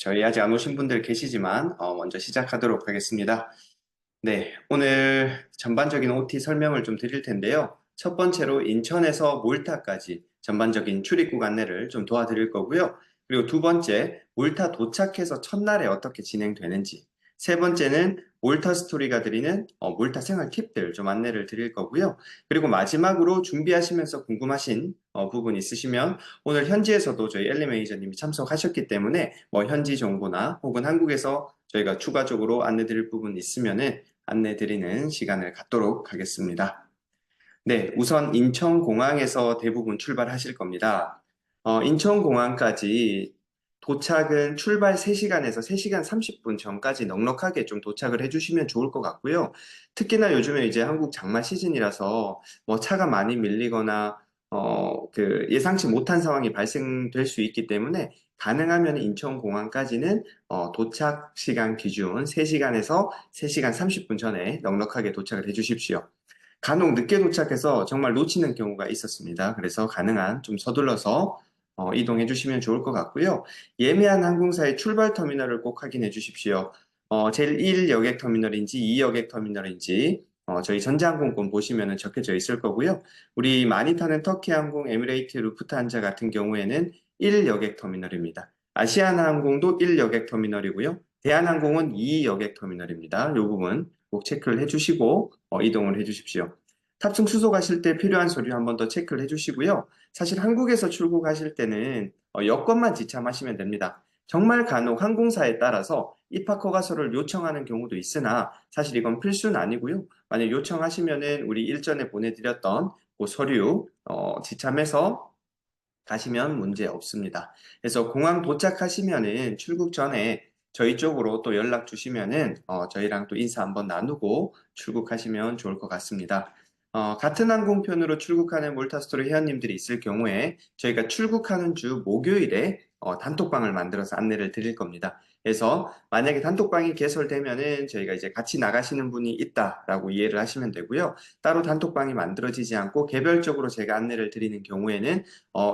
저희 아직 안 오신 분들 계시지만 먼저 시작하도록 하겠습니다. 네, 오늘 전반적인 OT 설명을 좀 드릴 텐데요. 첫 번째로 인천에서 몰타까지 전반적인 출입국 안내를 좀 도와드릴 거고요. 그리고 두 번째, 몰타 도착해서 첫날에 어떻게 진행되는지. 세 번째는 몰타 스토리가 드리는 몰타 생활 팁들 좀 안내를 드릴 거고요. 그리고 마지막으로 준비하시면서 궁금하신 부분 있으시면 오늘 현지에서도 저희 엘리 매니저님이 참석하셨기 때문에 뭐 현지 정보나 혹은 한국에서 저희가 추가적으로 안내 드릴 부분 있으면은 안내 드리는 시간을 갖도록 하겠습니다. 네, 우선 인천공항에서 대부분 출발하실 겁니다. 인천공항까지 도착은 출발 3시간에서 3시간 30분 전까지 넉넉하게 좀 도착을 해주시면 좋을 것 같고요. 특히나 요즘에 이제 한국 장마 시즌이라서 뭐 차가 많이 밀리거나 예상치 못한 상황이 발생될 수 있기 때문에 가능하면 인천공항까지는 도착 시간 기준 3시간에서 3시간 30분 전에 넉넉하게 도착을 해주십시오. 간혹 늦게 도착해서 정말 놓치는 경우가 있었습니다. 그래서 가능한 좀 서둘러서 이동해 주시면 좋을 것 같고요. 예매한 항공사의 출발 터미널을 꼭 확인해 주십시오. 제일 1 여객 터미널인지 2 여객 터미널인지 저희 전자항공권 보시면 적혀져 있을 거고요. 우리 많이 타는 터키항공, 에미레이트, 루프트한자 같은 경우에는 1 여객 터미널입니다. 아시아나항공도 1 여객 터미널이고요. 대한항공은 2 여객 터미널입니다. 이 부분 꼭 체크를 해주시고 이동을 해주십시오. 탑승 수속하실 때 필요한 서류 한 번 더 체크를 해주시고요. 사실 한국에서 출국하실 때는 여권만 지참하시면 됩니다. 정말 간혹 항공사에 따라서 입학 허가서를 요청하는 경우도 있으나 사실 이건 필수는 아니고요. 만약 요청하시면은 우리 일전에 보내드렸던 그 서류 지참해서 가시면 문제 없습니다. 그래서 공항 도착하시면은 출국 전에 저희 쪽으로 또 연락 주시면은 저희랑 또 인사 한번 나누고 출국하시면 좋을 것 같습니다. 같은 항공편으로 출국하는 몰타스토리 회원님들이 있을 경우에 저희가 출국하는 주 목요일에 단톡방을 만들어서 안내를 드릴 겁니다. 그래서 만약에 단톡방이 개설되면은 저희가 이제 같이 나가시는 분이 있다라고 이해를 하시면 되고요. 따로 단톡방이 만들어지지 않고 개별적으로 제가 안내를 드리는 경우에는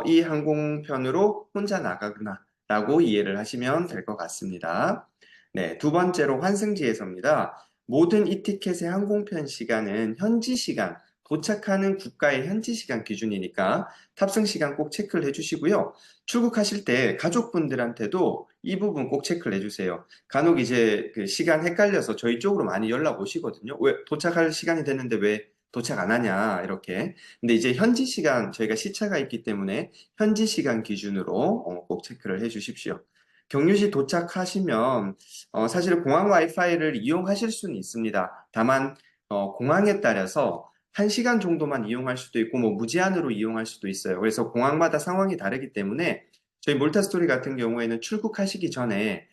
이 항공편으로 혼자 나가구나 라고 이해를 하시면 될 것 같습니다. 네, 두 번째로 환승지에서입니다. 모든 이티켓의 항공편 시간은 현지 시간, 도착하는 국가의 현지 시간 기준이니까 탑승 시간 꼭 체크를 해주시고요. 출국하실 때 가족분들한테도 이 부분 꼭 체크를 해주세요. 간혹 이제 그 시간 헷갈려서 저희 쪽으로 많이 연락 오시거든요. 왜 도착할 시간이 됐는데 왜 도착 안 하냐 이렇게. 근데 이제 현지 시간 저희가 시차가 있기 때문에 현지 시간 기준으로 꼭 체크를 해 주십시오. 경유시 도착하시면 사실 공항 와이파이를 이용하실 수는 있습니다. 다만 공항에 따라서 1시간 정도만 이용할 수도 있고 뭐 무제한으로 이용할 수도 있어요. 그래서 공항마다 상황이 다르기 때문에 저희 몰타스토리 같은 경우에는 출국하시기 전에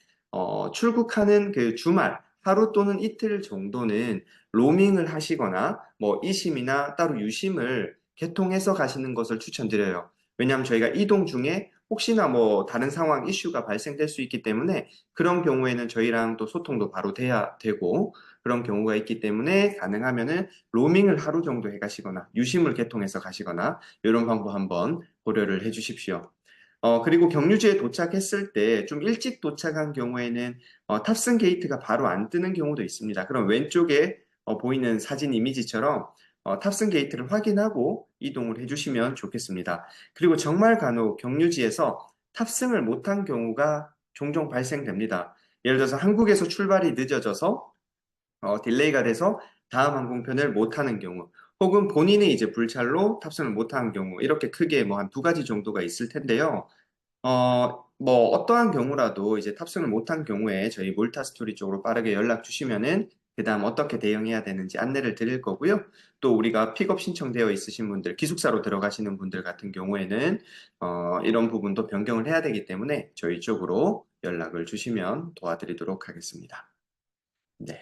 출국하는 그 주말 하루 또는 이틀 정도는 로밍을 하시거나 뭐 이심이나 따로 유심을 개통해서 가시는 것을 추천드려요. 왜냐하면 저희가 이동 중에 혹시나 뭐 다른 상황 이슈가 발생될 수 있기 때문에 그런 경우에는 저희랑 또 소통도 바로 돼야 되고 그런 경우가 있기 때문에 가능하면은 로밍을 하루 정도 해 가시거나 유심을 개통해서 가시거나 이런 방법 한번 고려를 해 주십시오. 그리고 경유지에 도착했을 때 좀 일찍 도착한 경우에는 탑승 게이트가 바로 안 뜨는 경우도 있습니다. 그럼 왼쪽에 보이는 사진 이미지처럼 탑승 게이트를 확인하고 이동을 해주시면 좋겠습니다. 그리고 정말 간혹 경유지에서 탑승을 못한 경우가 종종 발생됩니다. 예를 들어서 한국에서 출발이 늦어져서 딜레이가 돼서 다음 항공편을 못 타는 경우, 혹은 본인이 이제 불찰로 탑승을 못 하는 경우, 이렇게 크게 뭐 한 두 가지 정도가 있을 텐데요. 뭐 어떠한 경우라도 이제 탑승을 못한 경우에 저희 몰타스토리 쪽으로 빠르게 연락 주시면은 그다음 어떻게 대응해야 되는지 안내를 드릴 거고요. 또 우리가 픽업 신청되어 있으신 분들, 기숙사로 들어가시는 분들 같은 경우에는 이런 부분도 변경을 해야 되기 때문에 저희 쪽으로 연락을 주시면 도와드리도록 하겠습니다. 네.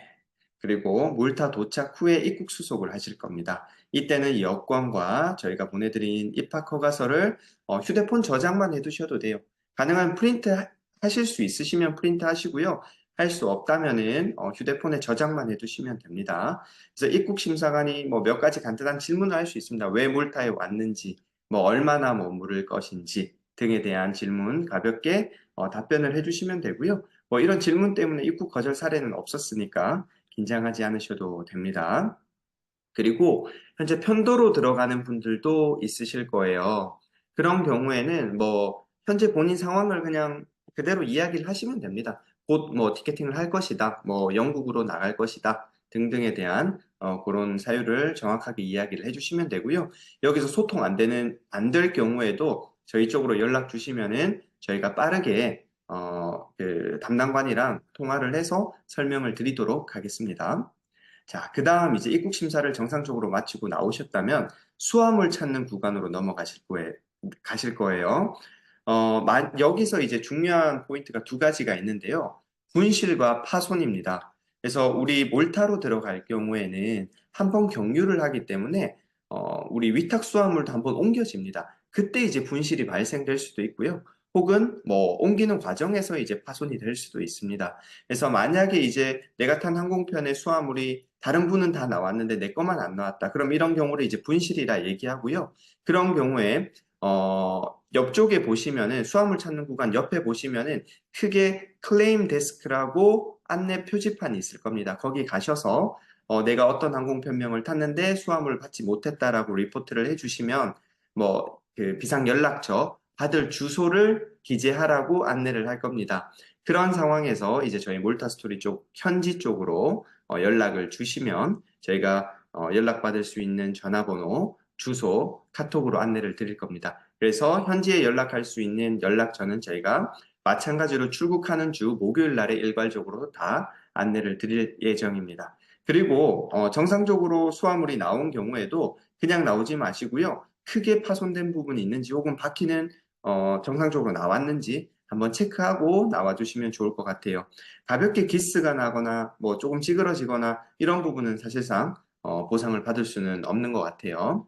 그리고 몰타 도착 후에 입국 수속을 하실 겁니다. 이때는 여권과 저희가 보내드린 입학 허가서를 휴대폰 저장만 해두셔도 돼요. 가능한 프린트 하실 수 있으시면 프린트 하시고요. 할 수 없다면은 휴대폰에 저장만 해두시면 됩니다. 그래서 입국 심사관이 뭐 몇 가지 간단한 질문을 할 수 있습니다. 왜 몰타에 왔는지, 뭐 얼마나 머무를 것인지 등에 대한 질문 가볍게 답변을 해주시면 되고요. 뭐 이런 질문 때문에 입국 거절 사례는 없었으니까 긴장하지 않으셔도 됩니다. 그리고 현재 편도로 들어가는 분들도 있으실 거예요. 그런 경우에는 뭐 현재 본인 상황을 그냥 그대로 이야기를 하시면 됩니다. 곧 뭐 티켓팅을 할 것이다, 뭐 영국으로 나갈 것이다 등등에 대한 그런 사유를 정확하게 이야기를 해주시면 되고요. 여기서 소통 안 될 경우에도 저희 쪽으로 연락 주시면은 저희가 빠르게 그 담당관이랑 통화를 해서 설명을 드리도록 하겠습니다. 자, 그 다음 이제 입국 심사를 정상적으로 마치고 나오셨다면 수화물 찾는 구간으로 가실 거예요. 여기서 이제 중요한 포인트가 두 가지가 있는데요. 분실과 파손입니다. 그래서 우리 몰타로 들어갈 경우에는 한 번 경유를 하기 때문에 우리 위탁 수화물도 한번 옮겨집니다. 그때 이제 분실이 발생될 수도 있고요. 혹은 뭐 옮기는 과정에서 이제 파손이 될 수도 있습니다. 그래서 만약에 이제 내가 탄 항공편의 수화물이 다른 분은 다 나왔는데 내 것만 안 나왔다. 그럼 이런 경우를 이제 분실이라 얘기하고요. 그런 경우에 옆쪽에 보시면은 수화물 찾는 구간 옆에 보시면은 크게 클레임 데스크라고 안내 표지판이 있을 겁니다. 거기 가셔서 내가 어떤 항공편명을 탔는데 수화물을 받지 못했다라고 리포트를 해주시면 뭐 그 비상 연락처 받을 주소를 기재하라고 안내를 할 겁니다. 그런 상황에서 이제 저희 몰타스토리 쪽 현지 쪽으로 연락을 주시면 저희가 연락받을 수 있는 전화번호, 주소, 카톡으로 안내를 드릴 겁니다. 그래서 현지에 연락할 수 있는 연락처는 저희가 마찬가지로 출국하는 주 목요일 날에 일괄적으로 다 안내를 드릴 예정입니다. 그리고 정상적으로 수화물이 나온 경우에도 그냥 나오지 마시고요. 크게 파손된 부분이 있는지 혹은 바퀴는 정상적으로 나왔는지 한번 체크하고 나와주시면 좋을 것 같아요. 가볍게 기스가 나거나 뭐 조금 찌그러지거나 이런 부분은 사실상 보상을 받을 수는 없는 것 같아요.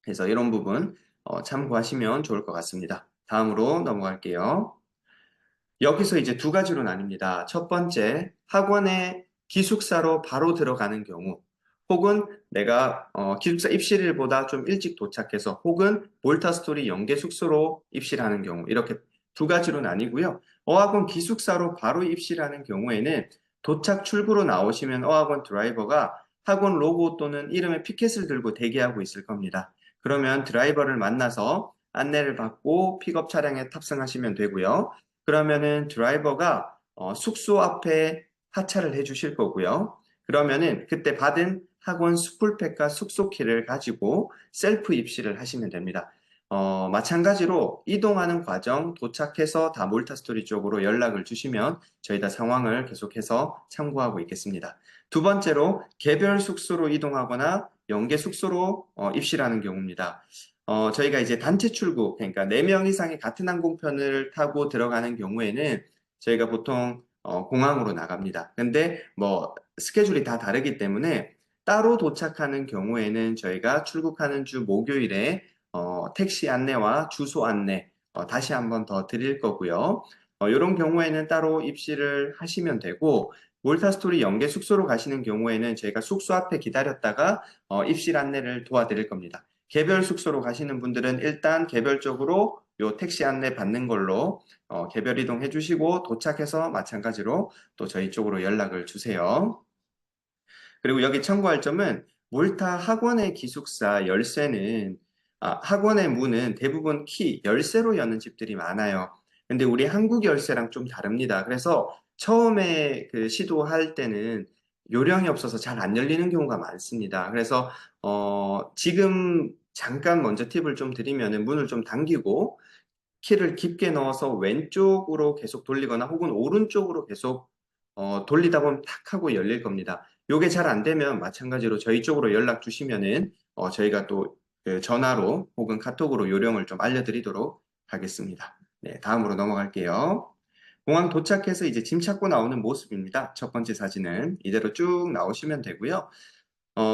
그래서 이런 부분 참고하시면 좋을 것 같습니다. 다음으로 넘어갈게요. 여기서 이제 두 가지로 나뉩니다. 첫 번째, 학원에 기숙사로 바로 들어가는 경우, 혹은 내가 기숙사 입실일보다 좀 일찍 도착해서, 혹은 몰타스토리 연계 숙소로 입실하는 경우, 이렇게 두 가지로 나뉘고요. 어학원 기숙사로 바로 입실하는 경우에는 도착 출구로 나오시면 어학원 드라이버가 학원 로고 또는 이름의 피켓을 들고 대기하고 있을 겁니다. 그러면 드라이버를 만나서 안내를 받고 픽업 차량에 탑승하시면 되고요. 그러면은 드라이버가 숙소 앞에 하차를 해 주실 거고요. 그러면은 그때 받은 학원 스쿨팩과 숙소키를 가지고 셀프 입실을 하시면 됩니다. 마찬가지로 이동하는 과정 도착해서 다 몰타스토리 쪽으로 연락을 주시면 저희 다 상황을 계속해서 참고하고 있겠습니다. 두 번째로 개별 숙소로 이동하거나 연계 숙소로 입실하는 경우입니다. 저희가 이제 단체 출국, 그러니까 4명 이상이 같은 항공편을 타고 들어가는 경우에는 저희가 보통 공항으로 나갑니다. 근데 뭐 스케줄이 다 다르기 때문에 따로 도착하는 경우에는 저희가 출국하는 주 목요일에 택시 안내와 주소 안내 다시 한번 더 드릴 거고요. 이런 경우에는 따로 입실을 하시면 되고, 몰타스토리 연계 숙소로 가시는 경우에는 저희가 숙소 앞에 기다렸다가 입실 안내를 도와드릴 겁니다. 개별 숙소로 가시는 분들은 일단 개별적으로 요 택시 안내 받는 걸로 개별 이동해 주시고 도착해서 마찬가지로 또 저희 쪽으로 연락을 주세요. 그리고 여기 참고할 점은 몰타 학원의 기숙사 열쇠는 학원의 문은 대부분 열쇠로 여는 집들이 많아요. 근데 우리 한국 열쇠랑 좀 다릅니다. 그래서 처음에 그 시도할 때는 요령이 없어서 잘 안 열리는 경우가 많습니다. 그래서 지금 잠깐 먼저 팁을 좀 드리면은 문을 좀 당기고 키를 깊게 넣어서 왼쪽으로 계속 돌리거나 혹은 오른쪽으로 계속 돌리다 보면 탁 하고 열릴 겁니다. 요게 잘 안 되면 마찬가지로 저희 쪽으로 연락 주시면은 저희가 또그 전화로 혹은 카톡으로 요령을 좀 알려드리도록 하겠습니다. 네, 다음으로 넘어갈게요. 공항 도착해서 이제 짐 찾고 나오는 모습입니다. 첫 번째 사진은 이대로 쭉 나오시면 되고요.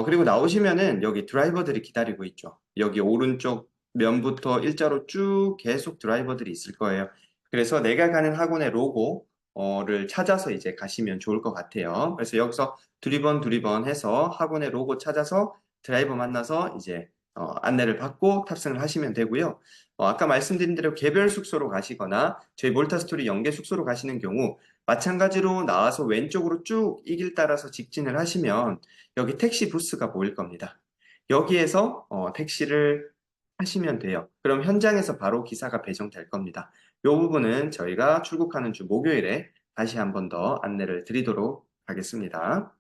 그리고 나오시면은 여기 드라이버들이 기다리고 있죠. 여기 오른쪽 면부터 일자로 쭉 계속 드라이버들이 있을 거예요. 그래서 내가 가는 학원의 로고를 찾아서 이제 가시면 좋을 것 같아요. 그래서 여기서 두리번 두리번 해서 학원의 로고 찾아서 드라이버 만나서 이제 안내를 받고 탑승을 하시면 되고요. 아까 말씀드린 대로 개별 숙소로 가시거나 저희 몰타스토리 연계 숙소로 가시는 경우 마찬가지로 나와서 왼쪽으로 쭉 이 길 따라서 직진을 하시면 여기 택시 부스가 보일 겁니다. 여기에서 택시를 하시면 돼요. 그럼 현장에서 바로 기사가 배정될 겁니다. 이 부분은 저희가 출국하는 주 목요일에 다시 한 번 더 안내를 드리도록 하겠습니다.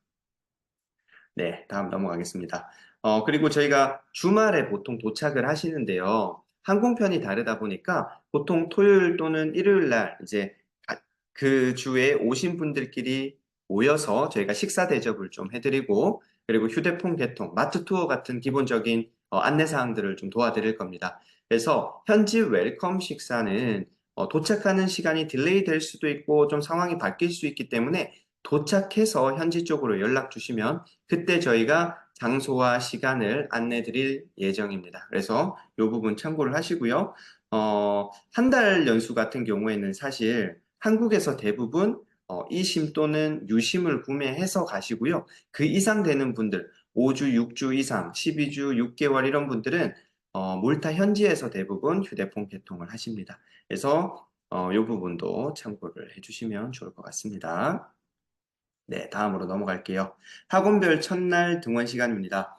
네, 다음 넘어가겠습니다. 그리고 저희가 주말에 보통 도착을 하시는데요. 항공편이 다르다 보니까 보통 토요일 또는 일요일 날 이제 그 주에 오신 분들끼리 모여서 저희가 식사 대접을 좀 해드리고 그리고 휴대폰 개통, 마트 투어 같은 기본적인 안내 사항들을 좀 도와드릴 겁니다. 그래서 현지 웰컴 식사는 도착하는 시간이 딜레이 될 수도 있고 좀 상황이 바뀔 수 있기 때문에 도착해서 현지 쪽으로 연락 주시면 그때 저희가 장소와 시간을 안내 드릴 예정입니다. 그래서 이 부분 참고를 하시고요. 한 달 연수 같은 경우에는 사실 한국에서 대부분 이심 또는 유심을 구매해서 가시고요. 그 이상 되는 분들, 5주, 6주 이상, 12주, 6개월 이런 분들은 몰타 현지에서 대부분 휴대폰 개통을 하십니다. 그래서 이 부분도 참고를 해주시면 좋을 것 같습니다. 네, 다음으로 넘어갈게요. 학원별 첫날 등원 시간입니다.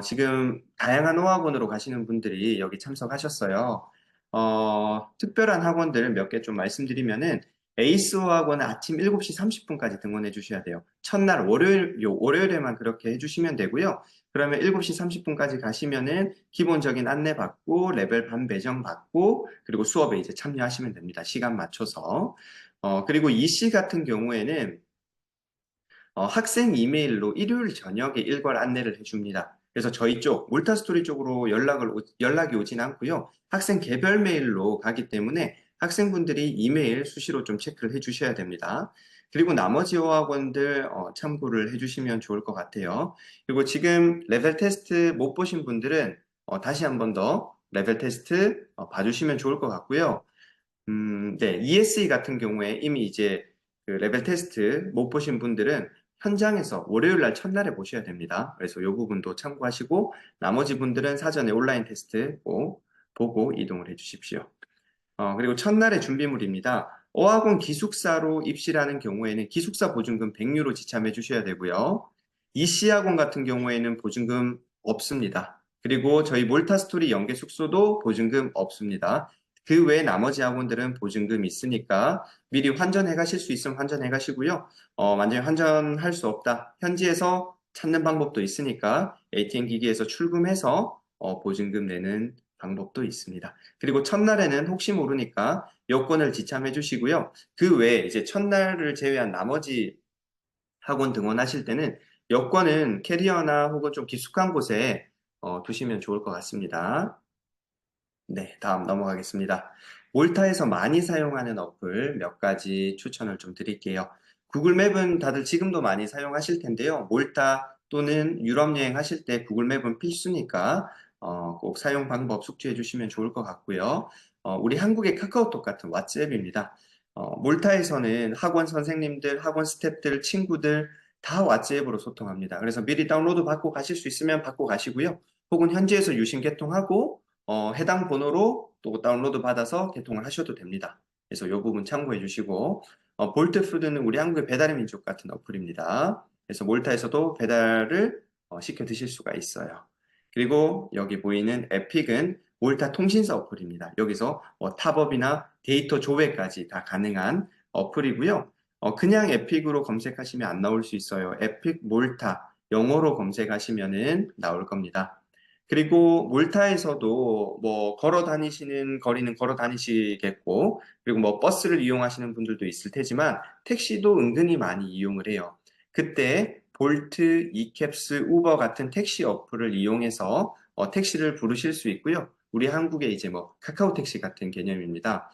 지금 다양한 어학원으로 가시는 분들이 여기 참석하셨어요. 특별한 학원들 몇 개 좀 말씀드리면은 에이스 어학원은 아침 7시 30분까지 등원해 주셔야 돼요. 첫날 월요일에만 그렇게 해주시면 되고요. 그러면 7시 30분까지 가시면은 기본적인 안내 받고 레벨 반 배정 받고 그리고 수업에 이제 참여하시면 됩니다. 시간 맞춰서. 그리고 이씨 같은 경우에는 학생 이메일로 일요일 저녁에 일괄 안내를 해줍니다. 그래서 저희 쪽, 몰타스토리 쪽으로 연락이 오진 않고요. 학생 개별 메일로 가기 때문에 학생분들이 이메일 수시로 좀 체크를 해주셔야 됩니다. 그리고 나머지 어학원들 참고를 해주시면 좋을 것 같아요. 그리고 지금 레벨 테스트 못 보신 분들은 다시 한 번 더 레벨 테스트 봐주시면 좋을 것 같고요. 네, ESE 같은 경우에 이미 이제 그 레벨 테스트 못 보신 분들은 현장에서 월요일 날 첫날에 보셔야 됩니다. 그래서 이 부분도 참고하시고 나머지 분들은 사전에 온라인 테스트 꼭 보고 이동을 해 주십시오. 그리고 첫날의 준비물입니다. 어학원 기숙사로 입실하는 경우에는 기숙사 보증금 100유로 지참해 주셔야 되고요. 이씨학원 같은 경우에는 보증금 없습니다. 그리고 저희 몰타스토리 연계 숙소도 보증금 없습니다. 그 외 나머지 학원들은 보증금 있으니까 미리 환전해 가실 수 있으면 환전해 가시고요. 만약에 환전할 수 없다. 현지에서 찾는 방법도 있으니까 ATM 기기에서 출금해서 보증금 내는 방법도 있습니다. 그리고 첫날에는 혹시 모르니까 여권을 지참해 주시고요. 그 외에 이제 첫날을 제외한 나머지 학원 등원하실 때는 여권은 캐리어나 혹은 좀 깊숙한 곳에 두시면 좋을 것 같습니다. 네, 다음 넘어가겠습니다. 몰타에서 많이 사용하는 어플 몇 가지 추천을 좀 드릴게요. 구글 맵은 다들 지금도 많이 사용하실 텐데요. 몰타 또는 유럽 여행 하실 때 구글 맵은 필수니까 꼭 사용 방법 숙지해 주시면 좋을 것 같고요. 우리 한국의 카카오톡 같은 왓츠앱입니다. 몰타에서는 학원 선생님들, 학원 스태프들, 친구들 다 왓츠앱으로 소통합니다. 그래서 미리 다운로드 받고 가실 수 있으면 받고 가시고요. 혹은 현지에서 유심 개통하고 해당 번호로 또 다운로드 받아서 개통을 하셔도 됩니다. 그래서 이 부분 참고해 주시고, 볼트 푸드는 우리 한국의 배달의 민족 같은 어플입니다. 그래서 몰타에서도 배달을 시켜 드실 수가 있어요. 그리고 여기 보이는 에픽은 몰타 통신사 어플입니다. 여기서 탑업이나 데이터 조회까지 다 가능한 어플이고요. 그냥 에픽으로 검색하시면 안 나올 수 있어요. 에픽 몰타 영어로 검색하시면은 나올 겁니다. 그리고 몰타에서도 뭐 걸어 다니시는 거리는 걸어 다니시겠고, 그리고 뭐 버스를 이용하시는 분들도 있을 테지만 택시도 은근히 많이 이용을 해요. 그때 볼트, 이캡스, 우버 같은 택시 어플을 이용해서 택시를 부르실 수 있고요. 우리 한국의 이제 뭐 카카오 택시 같은 개념입니다.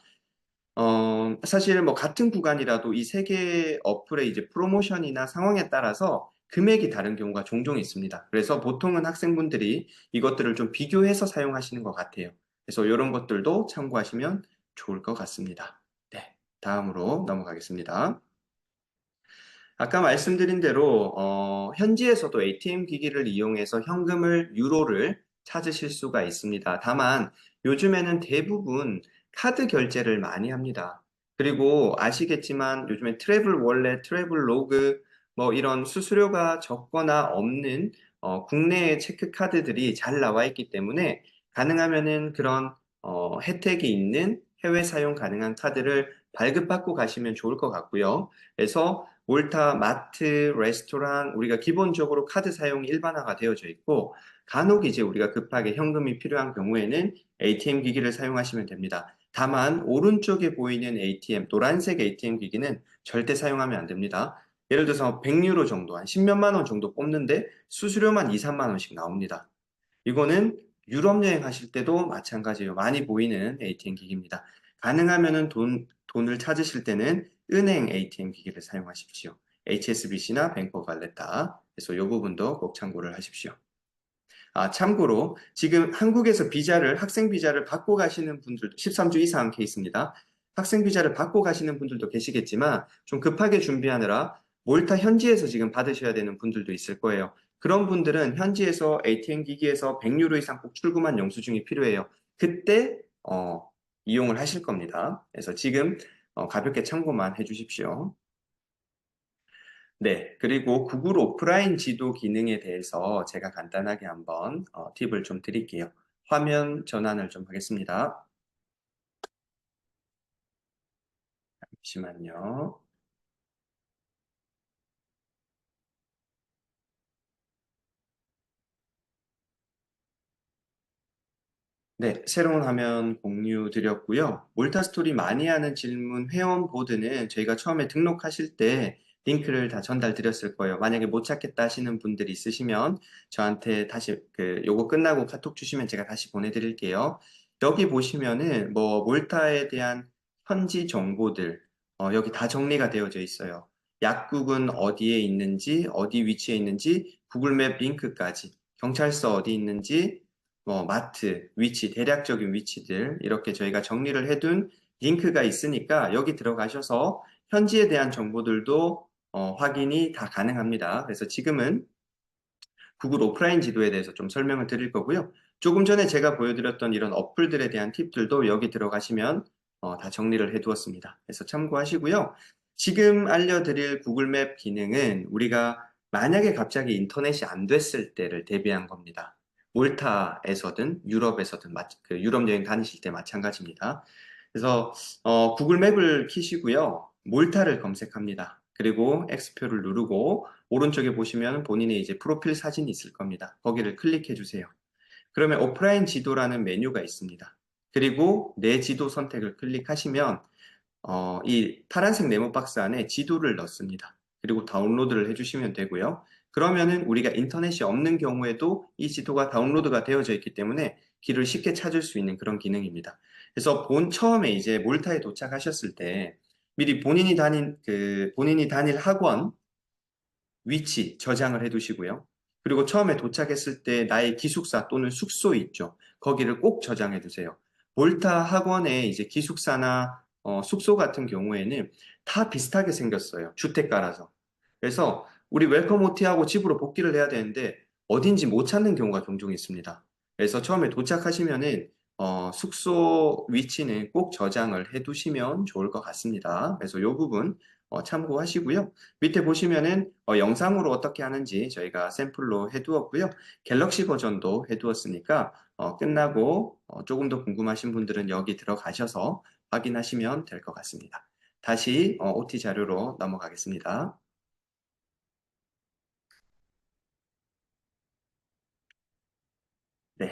사실 뭐 같은 구간이라도 이 세 개의 어플의 이제 프로모션이나 상황에 따라서 금액이 다른 경우가 종종 있습니다. 그래서 보통은 학생분들이 이것들을 좀 비교해서 사용하시는 것 같아요. 그래서 이런 것들도 참고하시면 좋을 것 같습니다. 네, 다음으로 넘어가겠습니다. 아까 말씀드린 대로 현지에서도 ATM 기기를 이용해서 현금을 유로를 찾으실 수가 있습니다. 다만 요즘에는 대부분 카드 결제를 많이 합니다. 그리고 아시겠지만 요즘에 트래블 월렛, 트래블 로그 뭐 이런 수수료가 적거나 없는 국내의 체크 카드들이 잘 나와 있기 때문에 가능하면은 그런 혜택이 있는 해외 사용 가능한 카드를 발급받고 가시면 좋을 것 같고요. 그래서 몰타, 마트, 레스토랑 우리가 기본적으로 카드 사용이 일반화가 되어져 있고 간혹 이제 우리가 급하게 현금이 필요한 경우에는 ATM 기기를 사용하시면 됩니다. 다만 오른쪽에 보이는 ATM, 노란색 ATM 기기는 절대 사용하면 안 됩니다. 예를 들어서 100유로 정도, 한 10몇만 원 정도 뽑는데 수수료만 2, 3만 원씩 나옵니다. 이거는 유럽 여행하실 때도 마찬가지예요. 많이 보이는 ATM 기기입니다. 가능하면은 돈을 찾으실 때는 은행 ATM 기기를 사용하십시오. HSBC나 뱅크 발레타. 그래서 이 부분도 꼭 참고를 하십시오. 아, 참고로 지금 한국에서 학생 비자를 받고 가시는 분들도 13주 이상 케이스입니다. 학생 비자를 받고 가시는 분들도 계시겠지만 좀 급하게 준비하느라 몰타 현지에서 지금 받으셔야 되는 분들도 있을 거예요. 그런 분들은 현지에서 ATM 기기에서 100유로 이상 꼭 출금한 영수증이 필요해요. 그때 이용을 하실 겁니다. 그래서 지금 가볍게 참고만 해주십시오. 네, 그리고 구글 오프라인 지도 기능에 대해서 제가 간단하게 한번 팁을 좀 드릴게요. 화면 전환을 좀 하겠습니다. 잠시만요. 네, 새로운 화면 공유 드렸고요. 몰타스토리 많이 하는 질문 회원 보드는 저희가 처음에 등록하실 때 링크를 다 전달 드렸을 거예요. 만약에 못 찾겠다 하시는 분들이 있으시면 저한테 다시 요거 끝나고 카톡 주시면 제가 다시 보내드릴게요. 여기 보시면은 뭐 몰타에 대한 현지 정보들 여기 다 정리가 되어져 있어요. 약국은 어디에 있는지, 어디 위치에 있는지, 구글맵 링크까지, 경찰서 어디 있는지, 마트, 위치, 대략적인 위치들 이렇게 저희가 정리를 해둔 링크가 있으니까 여기 들어가셔서 현지에 대한 정보들도 확인이 다 가능합니다. 그래서 지금은 구글 오프라인 지도에 대해서 좀 설명을 드릴 거고요. 조금 전에 제가 보여드렸던 이런 어플들에 대한 팁들도 여기 들어가시면 다 정리를 해두었습니다. 그래서 참고하시고요. 지금 알려드릴 구글 맵 기능은 우리가 만약에 갑자기 인터넷이 안 됐을 때를 대비한 겁니다. 몰타에서든 유럽에서든 유럽 여행 다니실 때 마찬가지입니다. 그래서 구글 맵을 키시고요. 몰타를 검색합니다. 그리고 X표를 누르고 오른쪽에 보시면 본인의 이제 프로필 사진이 있을 겁니다. 거기를 클릭해 주세요. 그러면 오프라인 지도라는 메뉴가 있습니다. 그리고 내 지도 선택을 클릭하시면 이 파란색 네모 박스 안에 지도를 넣습니다. 그리고 다운로드를 해주시면 되고요. 그러면은 우리가 인터넷이 없는 경우에도 이 지도가 다운로드가 되어져 있기 때문에 길을 쉽게 찾을 수 있는 그런 기능입니다. 그래서 처음에 이제 몰타에 도착하셨을 때 미리 본인이 다닐 학원 위치 저장을 해 두시고요. 그리고 처음에 도착했을 때 나의 기숙사 또는 숙소 있죠. 거기를 꼭 저장해 두세요. 볼타 학원의 이제 기숙사나 숙소 같은 경우에는 다 비슷하게 생겼어요. 주택가라서. 그래서 우리 웰컴 OT하고 집으로 복귀를 해야 되는데 어딘지 못 찾는 경우가 종종 있습니다. 그래서 처음에 도착하시면은 숙소 위치는 꼭 저장을 해 두시면 좋을 것 같습니다. 그래서 이 부분 참고하시고요. 밑에 보시면은 영상으로 어떻게 하는지 저희가 샘플로 해두었고요. 갤럭시 버전도 해두었으니까 끝나고 조금 더 궁금하신 분들은 여기 들어가셔서 확인하시면 될 것 같습니다. 다시 OT 자료로 넘어가겠습니다. 네.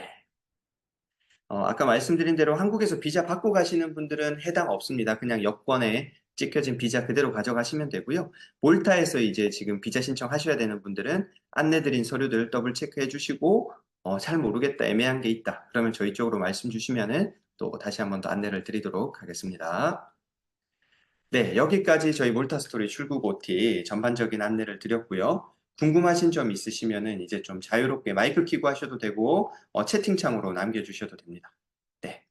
아까 말씀드린 대로 한국에서 비자 받고 가시는 분들은 해당 없습니다. 그냥 여권에 찍혀진 비자 그대로 가져가시면 되고요. 몰타에서 이제 지금 비자 신청하셔야 되는 분들은 안내드린 서류들 더블 체크해 주시고, 잘 모르겠다, 애매한 게 있다. 그러면 저희 쪽으로 말씀 주시면은 또 다시 한번 더 안내를 드리도록 하겠습니다. 네, 여기까지 저희 몰타 스토리 출국 OT 전반적인 안내를 드렸고요. 궁금하신 점 있으시면은 이제 좀 자유롭게 마이크 켜고 하셔도 되고, 채팅창으로 남겨주셔도 됩니다. 네.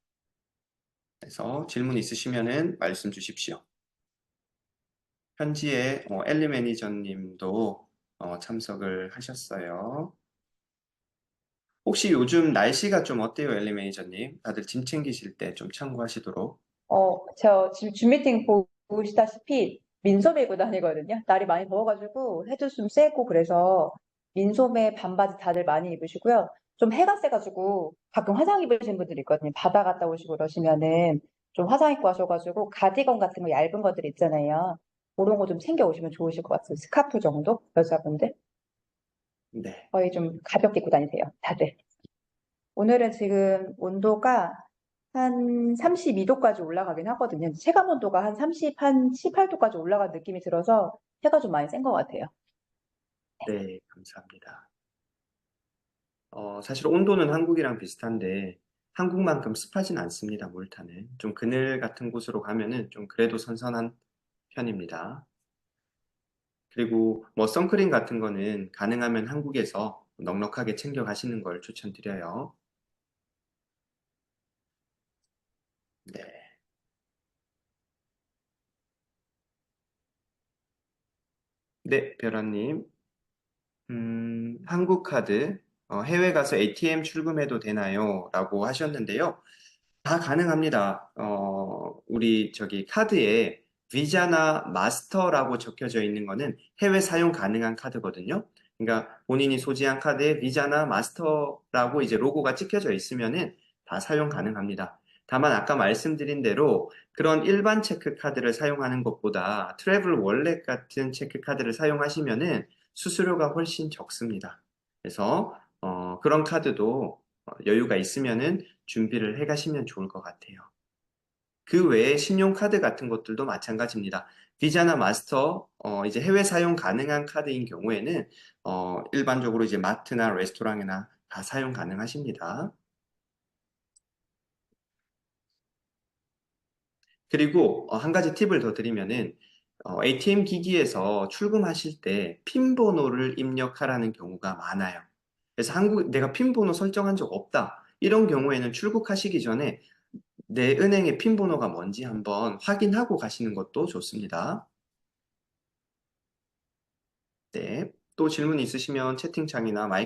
그래서 질문 있으시면은 말씀 주십시오. 현지에 엘리 매니저님도 참석을 하셨어요. 혹시 요즘 날씨가 좀 어때요, 엘리 매니저님? 다들 짐 챙기실 때 좀 참고하시도록. 저 지금 줌 미팅 보시다시피 민소매 입고 다니거든요. 날이 많이 더워가지고 해도 좀 세고 그래서 민소매 반바지 다들 많이 입으시고요. 좀 해가 세가지고 가끔 화상 입으신 분들 있거든요. 바다 갔다 오시고 그러시면은 좀 화상 입고 하셔가지고 가디건 같은 거 얇은 것들 있잖아요. 그런 거 좀 챙겨 오시면 좋으실 것 같아요. 스카프 정도? 여자분들? 네. 거의 좀 가볍게 입고 다니세요. 다들. 오늘은 지금 온도가 한 32도까지 올라가긴 하거든요. 체감 온도가 한 18도까지 올라간 느낌이 들어서 해가 좀 많이 센 것 같아요. 네, 감사합니다. 사실 온도는 한국이랑 비슷한데 한국만큼 습하진 않습니다, 몰타는. 좀 그늘 같은 곳으로 가면은 좀 그래도 선선한 편입니다. 그리고 뭐 선크림 같은 거는 가능하면 한국에서 넉넉하게 챙겨 가시는 걸 추천드려요. 네. 네, 벼라님. 한국 카드, 해외 가서 ATM 출금해도 되나요? 라고 하셨는데요. 다 가능합니다. 우리 저기 카드에 비자나 마스터라고 적혀져 있는 거는 해외 사용 가능한 카드거든요. 그러니까 본인이 소지한 카드에 비자나 마스터라고 이제 로고가 찍혀져 있으면은 다 사용 가능합니다. 다만 아까 말씀드린 대로 그런 일반 체크카드를 사용하는 것보다 트래블 월렛 같은 체크카드를 사용하시면은 수수료가 훨씬 적습니다. 그래서 그런 카드도 여유가 있으면은 준비를 해 가시면 좋을 것 같아요. 그 외에 신용카드 같은 것들도 마찬가지입니다. 비자나 마스터, 이제 해외 사용 가능한 카드인 경우에는, 일반적으로 이제 마트나 레스토랑이나 다 사용 가능하십니다. 그리고 한 가지 팁을 더 드리면은, ATM 기기에서 출금하실 때 핀 번호를 입력하라는 경우가 많아요. 그래서 내가 핀 번호 설정한 적 없다. 이런 경우에는 출국하시기 전에 내 은행의 핀 번호가 뭔지 한번 확인하고 가시는 것도 좋습니다. 네. 또 질문 있으시면 채팅창이나 마이크